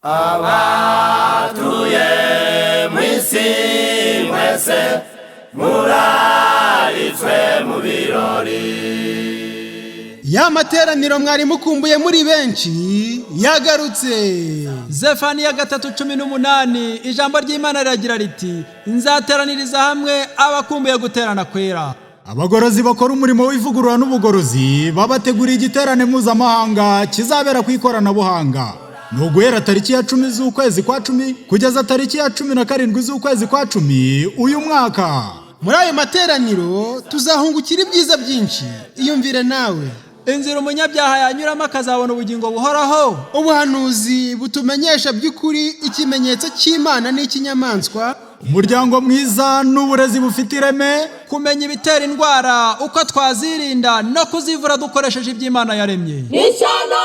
abatuye mu isi mwese muraritswe mu birori. Ya materaniro mwari mukumbuye muri benshi yagarutse. Zefaniya 3:18 ijambo ry'Imana riragira riti nzateraniriza hamwe abakumbuye guterana kwera. Abagorozi bakora umurimo w'ivugurura n'ubugorozi babateguriye igiterane mpuzamahanga kizabera ku Ikorana Buhanga. Nuguhera tariki ya 10 z'ukwezi kwa 10 kugeza tariki ya 17 z'ukwezi kwa 10 uyu mwaka. Muri ayo materaniro tuzahungukira ibyiza byinshi. Iyumvire nawe. Inzira umunyabyaha yanyuramo akazabona ubugingo buhoraho. Ubuhanuzi butumenyesha by'ukuri ikimenyetso cy'Imana n'ikinyamaswa. Umuryango mwiza n'uburezi bufite ireme. Kumenya ibitera indwara uko twazirinda no kuzivura dukoresheje iby'Imana yaremye. Nishano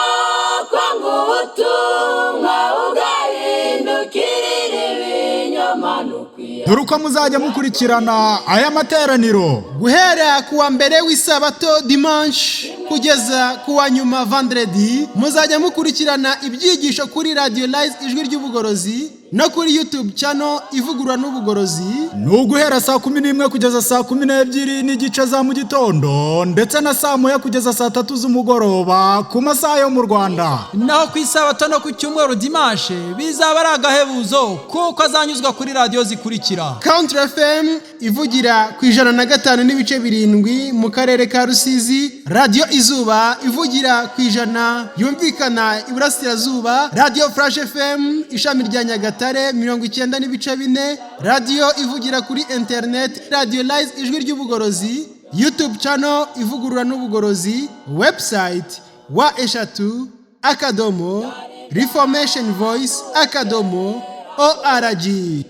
kwangu ubutumwa ugahindukirira ibinyoma n'ukwiye. Dore uko muzajya mukurikirana aya materaniro. Guhera kuwa mbere w'isabato dimanche kugeza kuwa nyuma vendredi muzajya mukurikirana ibyigisho kuri Radio Live ijwi ry'ubugorozi no kuri YouTube channel Ivugurura n'ubugorozi. Nuguhera saa 11 kugeza saa 12 n'igice za mu gitondo ndetse na saa 1 kugeza saa 3 z'umugoroba ku masaha yo mu Rwanda. Naho ku isabato no ku cyumweru dimanche bizaba ari agahebuzo kuko azanyuzwa kuri radio zikurikira. Country FM ivugira ku 105.7 mu karere ka Rusizi, Radio Izuba ivugira ku 100 yumvikana iburasirazuba, Radio Flash FM ishami rya Nyagatare 90.4, Radio ivugira kuri internet, Radio Live ijwi ry'ubugorozi, YouTube channel Ivugurura n'ubugorozi, website wa@reformationvoice.org.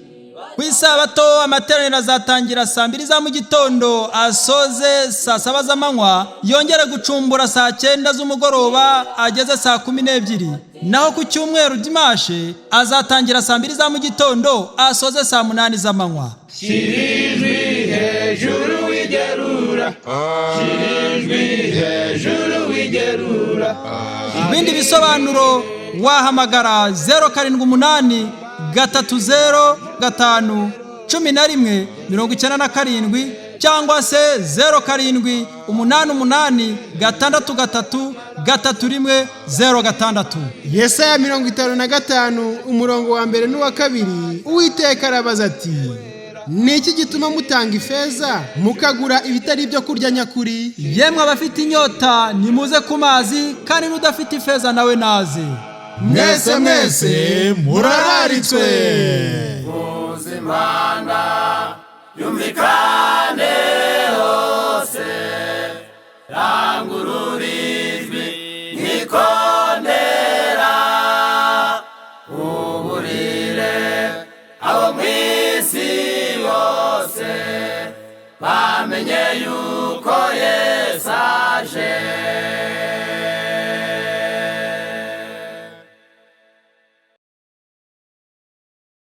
Ku isabato amateraniro azatangira saa 2 za mu gitondo asoze saa 7 z'amanywa yongere gucumbura saa 9 z'umugoroba ageze saa 12. Naho ku cyumweru dimanche azatangira saa 2 za mu gitondo asoze saa 8 z'amanywa. Shirijwi hejuru w'igerura, shirijwi hejuru w'igerura. Ibindi bisobanuro wahamagara 078 30 5 11 97 cyangwa se 07 88 63 31 06. Yesaya 55 umurongo wa mbere n'uwa kabiri. Uwiteka arabaza ati niki gituma mutanga ifeza mukagura ibitari byo kurya nyakuri? Yemwe abafite inyota nimuze ku mazi kandi n'udafite ifeza nawe naze. Mwese murararitswe. Uzimana yumvikane hose, rangururijwi nkikondera, uburire abo mwisi bose bamenye yuko Yesu aje.